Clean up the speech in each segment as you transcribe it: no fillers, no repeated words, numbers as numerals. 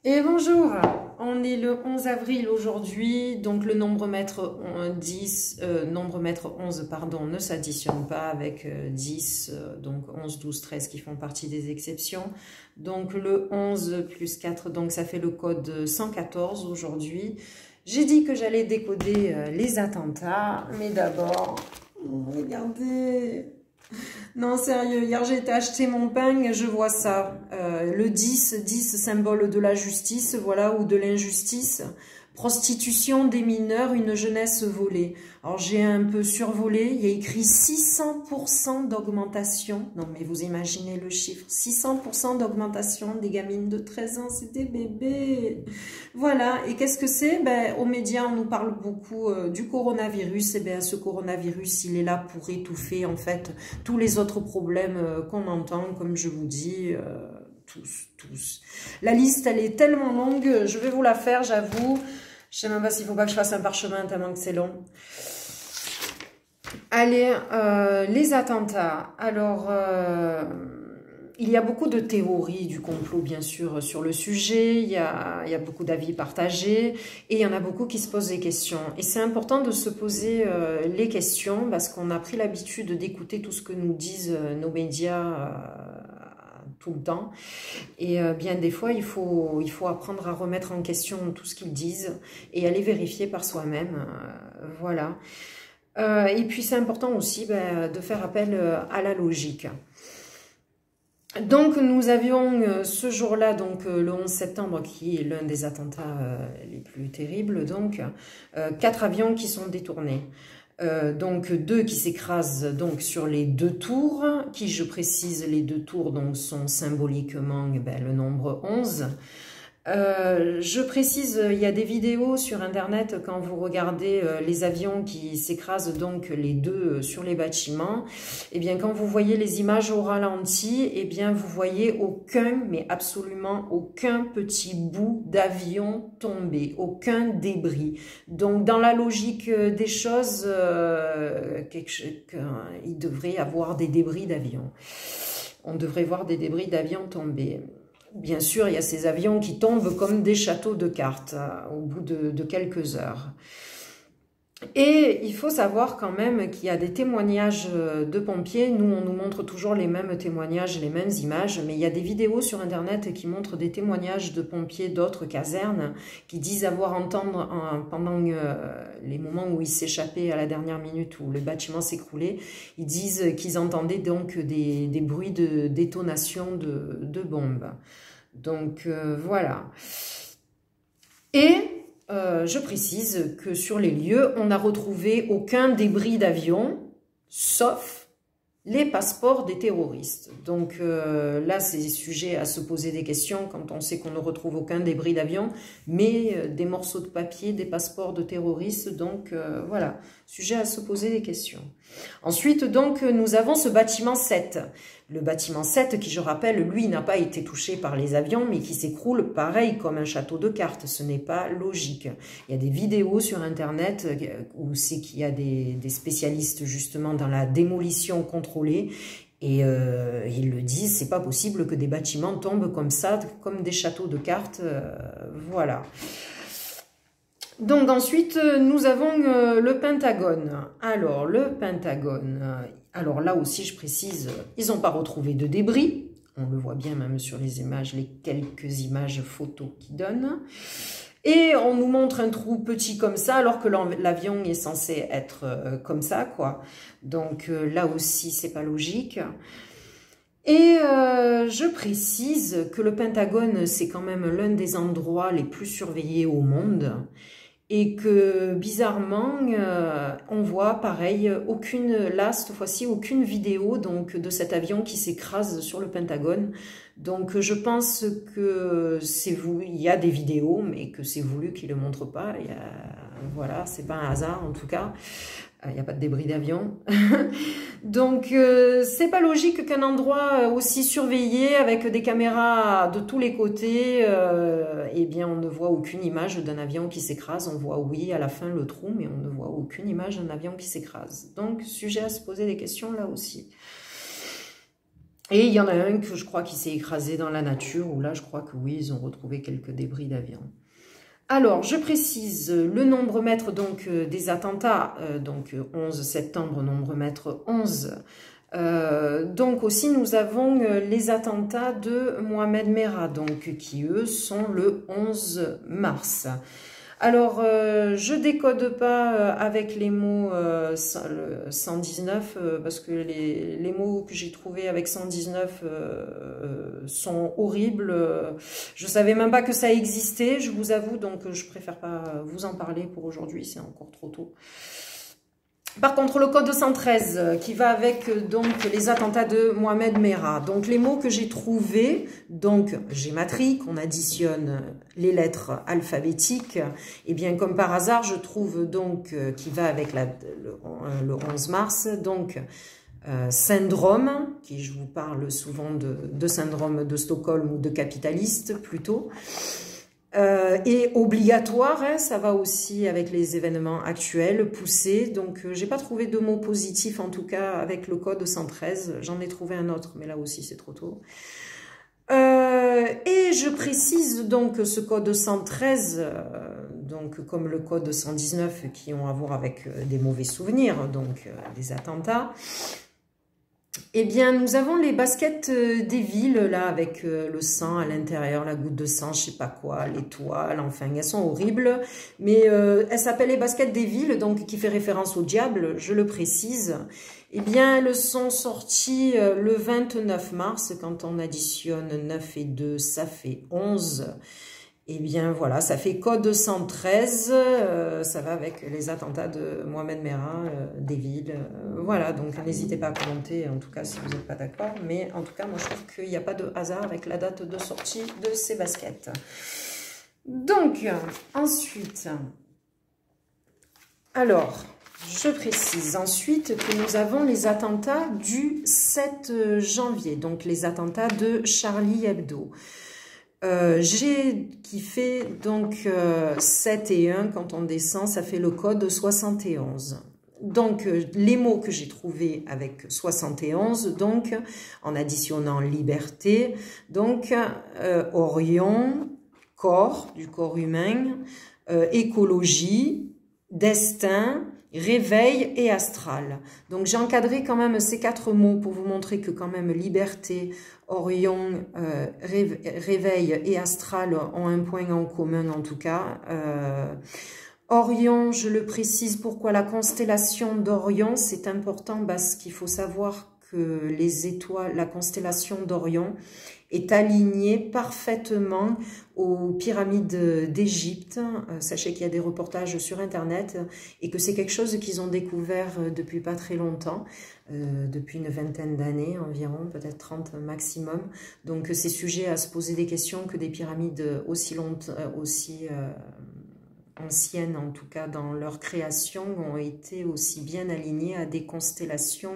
Et bonjour, on est le 11 avril aujourd'hui, donc le nombre mètre 10, nombre mètre 11 pardon, ne s'additionne pas avec 10, donc 11, 12, 13 qui font partie des exceptions. Donc le 11 plus 4, donc ça fait le code 114 aujourd'hui. J'ai dit que j'allais décoder les attentats, mais d'abord, regardez... Non, sérieux, hier j'ai été acheter mon pain, je vois ça. Le 10, 10 symbole de la justice, voilà, ou de l'injustice. Prostitution des mineurs, une jeunesse volée. Alors j'ai un peu survolé, il y a écrit 600% d'augmentation. Non mais vous imaginez le chiffre, 600% d'augmentation des gamines de 13 ans, c'est des bébés. Voilà, et qu'est-ce que c'est? Ben, aux médias, on nous parle beaucoup du coronavirus. Et bien ce coronavirus, il est là pour étouffer en fait tous les autres problèmes qu'on entend, comme je vous dis, tous. La liste, elle est tellement longue, je vais vous la faire, j'avoue. Je sais même pas s'il faut pas que je fasse un parchemin tellement que c'est long. Allez, les attentats. Alors, il y a beaucoup de théories du complot, bien sûr, sur le sujet. Il y a beaucoup d'avis partagés et il y en a beaucoup qui se posent des questions. Et c'est important de se poser les questions parce qu'on a pris l'habitude d'écouter tout ce que nous disent nos médias tout le temps. Et bien des fois, il faut apprendre à remettre en question tout ce qu'ils disent et aller vérifier par soi-même. Voilà. Et puis c'est important aussi de faire appel à la logique. Donc nous avions ce jour-là, donc le 11 septembre, qui est l'un des attentats les plus terribles, donc 4 avions qui sont détournés. Donc 2 qui s'écrasent donc sur les 2 tours, qui je précise les 2 tours donc sont symboliquement le nombre 11. Je précise, il y a des vidéos sur internet quand vous regardez les avions qui s'écrasent donc les 2 sur les bâtiments. Et bien quand vous voyez les images au ralenti, et bien vous voyez aucun, mais absolument aucun petit bout d'avion tombé, aucun débris. Donc dans la logique des choses, il devrait y avoir des débris d'avion. On devrait voir des débris d'avion tomber. Bien sûr, il y a ces avions qui tombent comme des châteaux de cartes au bout de quelques heures. Et il faut savoir quand même qu'il y a des témoignages de pompiers. Nous, on nous montre toujours les mêmes témoignages, les mêmes images, mais il y a des vidéos sur Internet qui montrent des témoignages de pompiers d'autres casernes qui disent avoir entendu, pendant les moments où ils s'échappaient à la dernière minute, où le bâtiment s'écroulait, ils disent qu'ils entendaient donc des bruits de détonation de bombes. Donc voilà. Et je précise que sur les lieux, on n'a retrouvé aucun débris d'avion, sauf les passeports des terroristes. Donc là, c'est sujet à se poser des questions quand on sait qu'on ne retrouve aucun débris d'avion, mais des morceaux de papier, des passeports de terroristes. Donc voilà, sujet à se poser des questions. Ensuite, donc, nous avons ce bâtiment 7. Le bâtiment 7 qui, je rappelle, lui, n'a pas été touché par les avions, mais qui s'écroule pareil comme un château de cartes. Ce n'est pas logique. Il y a des vidéos sur Internet où c'est qu'il y a des spécialistes justement dans la démolition contrôlée. Et ils le disent, c'est pas possible que des bâtiments tombent comme ça, comme des châteaux de cartes. Voilà. Donc ensuite, nous avons le Pentagone. Alors, le Pentagone, alors là aussi, je précise, ils n'ont pas retrouvé de débris. On le voit bien même sur les images, les quelques images photos qu'ils donnent. Et on nous montre un trou petit comme ça, alors que l'avion est censé être comme ça, quoi. Donc là aussi, c'est pas logique. Et je précise que le Pentagone, c'est quand même l'un des endroits les plus surveillés au monde. Et que bizarrement, on voit pareil, là cette fois-ci, aucune vidéo donc, de cet avion qui s'écrase sur le Pentagone. Donc je pense que il y a des vidéos, mais que c'est voulu qu'ils ne le montrent pas. Voilà, c'est pas un hasard en tout cas. Il n'y a pas de débris d'avion. Donc, c'est pas logique qu'un endroit aussi surveillé, avec des caméras de tous les côtés, eh bien, on ne voit aucune image d'un avion qui s'écrase. On voit, oui, à la fin, le trou, mais on ne voit aucune image d'un avion qui s'écrase. Donc, sujet à se poser des questions là aussi. Et il y en a un que je crois qui s'est écrasé dans la nature, où là je crois que oui, ils ont retrouvé quelques débris d'avion. Alors, je précise le nombre mètre donc, des attentats, donc 11 septembre, nombre mètre 11. Donc aussi, nous avons les attentats de Mohamed Merah, donc, qui eux sont le 11 mars. Alors, je décode pas avec les mots 119 parce que les mots que j'ai trouvés avec 119 sont horribles. Je savais même pas que ça existait, je vous avoue, donc je préfère pas vous en parler pour aujourd'hui, c'est encore trop tôt. Par contre, le code 113 qui va avec donc les attentats de Mohamed Merah. Donc les mots que j'ai trouvés, donc gématrique, on additionne les lettres alphabétiques. Et bien comme par hasard, je trouve donc qui va avec le 11 mars, donc syndrome, qui je vous parle souvent de syndrome de Stockholm ou de capitaliste plutôt. Et obligatoire, hein, ça va aussi avec les événements actuels, poussé. Donc, j'ai pas trouvé de mots positifs, en tout cas, avec le code 113. J'en ai trouvé un autre, mais là aussi, c'est trop tôt. Et je précise donc ce code 113, donc comme le code 119, qui ont à voir avec des mauvais souvenirs, donc des attentats. Eh bien, nous avons les baskets des villes, là, avec le sang à l'intérieur, la goutte de sang, je sais pas quoi, l'étoile, enfin, elles sont horribles. Mais elles s'appellent les baskets des villes, donc qui fait référence au diable, je le précise. Eh bien, elles sont sorties le 29 mars, quand on additionne 9 et 2, ça fait 11. Eh bien, voilà, ça fait code 113, ça va avec les attentats de Mohamed Merah, des villes. Voilà, donc n'hésitez pas à commenter, en tout cas, si vous n'êtes pas d'accord. Mais en tout cas, moi, je trouve qu'il n'y a pas de hasard avec la date de sortie de ces baskets. Donc, ensuite, alors, je précise ensuite que nous avons les attentats du 7 janvier, donc les attentats de Charlie Hebdo. Qui fait donc 7 et 1, quand on descend, ça fait le code 71. Donc, les mots que j'ai trouvés avec 71, donc, en additionnant liberté, donc, Orion, corps, du corps humain, écologie, destin, réveil et astral. Donc j'ai encadré quand même ces 4 mots pour vous montrer que quand même liberté, Orion, réveil et astral ont un point en commun en tout cas. Orion, je le précise, pourquoi la constellation d'Orion, c'est important parce qu'il faut savoir que les étoiles, la constellation d'Orion est alignée parfaitement aux pyramides d'Égypte. Sachez qu'il y a des reportages sur Internet et que c'est quelque chose qu'ils ont découvert depuis pas très longtemps, depuis une vingtaine d'années environ, peut-être 30 maximum. Donc c'est sujet à se poser des questions que des pyramides aussi anciennes, en tout cas dans leur création, ont été aussi bien alignées à des constellations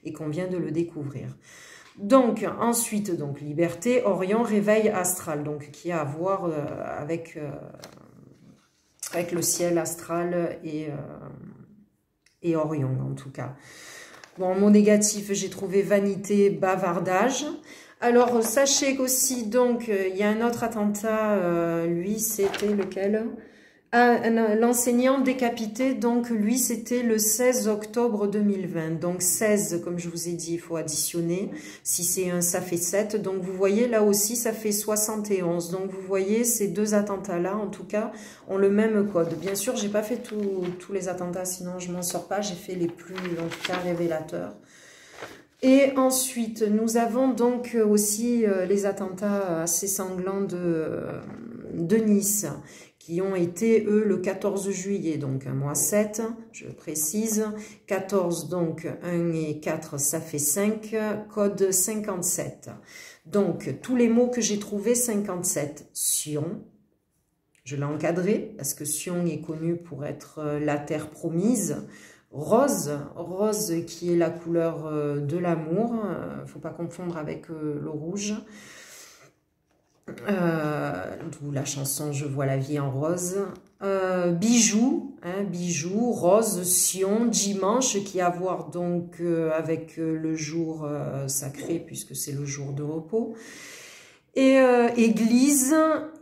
et qu'on vient de le découvrir. Donc, ensuite, donc, liberté, Orion, réveil astral, donc qui a à voir avec le ciel astral et Orion, en tout cas. Bon, mot négatif, j'ai trouvé vanité, bavardage. Alors, sachez qu'aussi, donc, il y a un autre attentat, lui, c'était lequel ? L'enseignant décapité, donc lui c'était le 16 octobre 2020, donc 16 comme je vous ai dit il faut additionner, si c'est 1 ça fait 7, donc vous voyez là aussi ça fait 71, donc vous voyez ces 2 attentats là en tout cas ont le même code. Bien sûr j'ai pas fait tous les attentats sinon je m'en sors pas, j'ai fait les plus en tout cas révélateurs. Et ensuite, nous avons donc aussi les attentats assez sanglants de Nice, qui ont été, eux, le 14 juillet, donc un mois 7, je précise. 14, donc 1 et 4, ça fait 5, code 57. Donc, tous les mots que j'ai trouvés, 57. Sion, je l'ai encadré, parce que Sion est connu pour être la terre promise. Rose, rose qui est la couleur de l'amour, il ne faut pas confondre avec le rouge. D'où la chanson « Je vois la vie en rose ». Bijoux, hein, bijoux, rose, Sion, dimanche, qui a à voir donc avec le jour sacré, puisque c'est le jour de repos. Et église,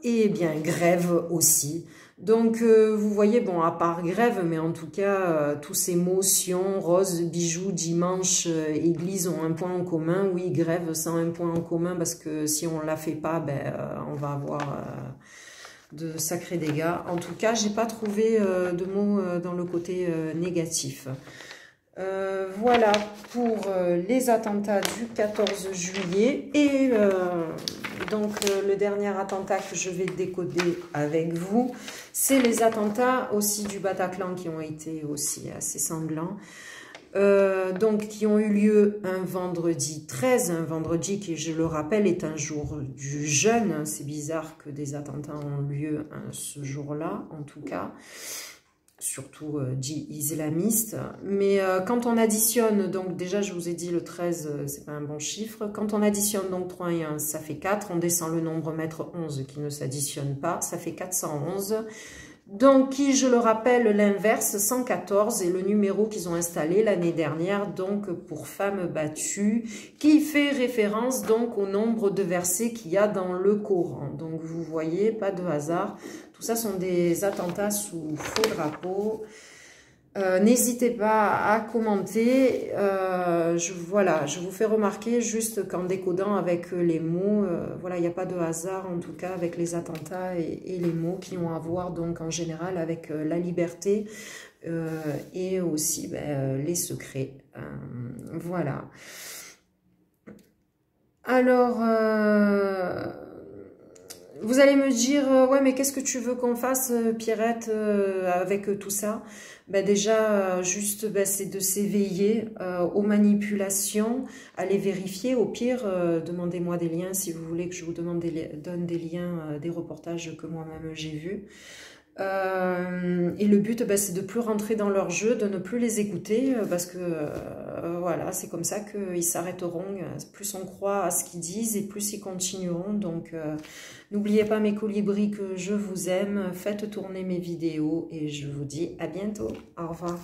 et bien grève aussi. Donc, vous voyez, bon, à part grève, mais en tout cas, tous ces mots, Sion, rose, bijoux, dimanche, église ont un point en commun. Oui, grève, ça a un point en commun, parce que si on ne la fait pas, ben, on va avoir de sacrés dégâts. En tout cas, j'ai pas trouvé de mots dans le côté négatif. Voilà pour les attentats du 14 juillet. Et donc, le dernier attentat que je vais décoder avec vous, c'est les attentats aussi du Bataclan qui ont été aussi assez sanglants. Donc, qui ont eu lieu un vendredi 13, un vendredi qui, je le rappelle, est un jour du jeûne. C'est bizarre que des attentats ont lieu ce jour-là, en tout cas. Surtout dit islamiste, mais quand on additionne, donc déjà je vous ai dit le 13, c'est pas un bon chiffre, quand on additionne donc 3 et 1, ça fait 4, on descend le nombre mètre 11 qui ne s'additionne pas, ça fait 411, donc qui, je le rappelle, l'inverse, 114, est le numéro qu'ils ont installé l'année dernière, donc pour femmes battues, qui fait référence donc au nombre de versets qu'il y a dans le Coran. Donc vous voyez, pas de hasard, tout ça sont des attentats sous faux drapeau. N'hésitez pas à commenter. Voilà, je vous fais remarquer juste qu'en décodant avec les mots, voilà, il n'y a pas de hasard en tout cas avec les attentats et les mots qui ont à voir donc en général avec la liberté et aussi ben, les secrets. Voilà. Alors, vous allez me dire, ouais, mais qu'est-ce que tu veux qu'on fasse, Pierrette, avec tout ça? Ben déjà, juste, ben, c'est de s'éveiller aux manipulations, à les vérifier. Au pire, demandez-moi des liens si vous voulez que je vous donne des liens, des reportages que moi-même j'ai vus. Et le but, ben, c'est de ne plus rentrer dans leur jeu, de ne plus les écouter, parce que voilà, c'est comme ça qu'ils s'arrêteront. Plus on croit à ce qu'ils disent et plus ils continueront. Donc, n'oubliez pas mes colibris que je vous aime. Faites tourner mes vidéos et je vous dis à bientôt. Au revoir.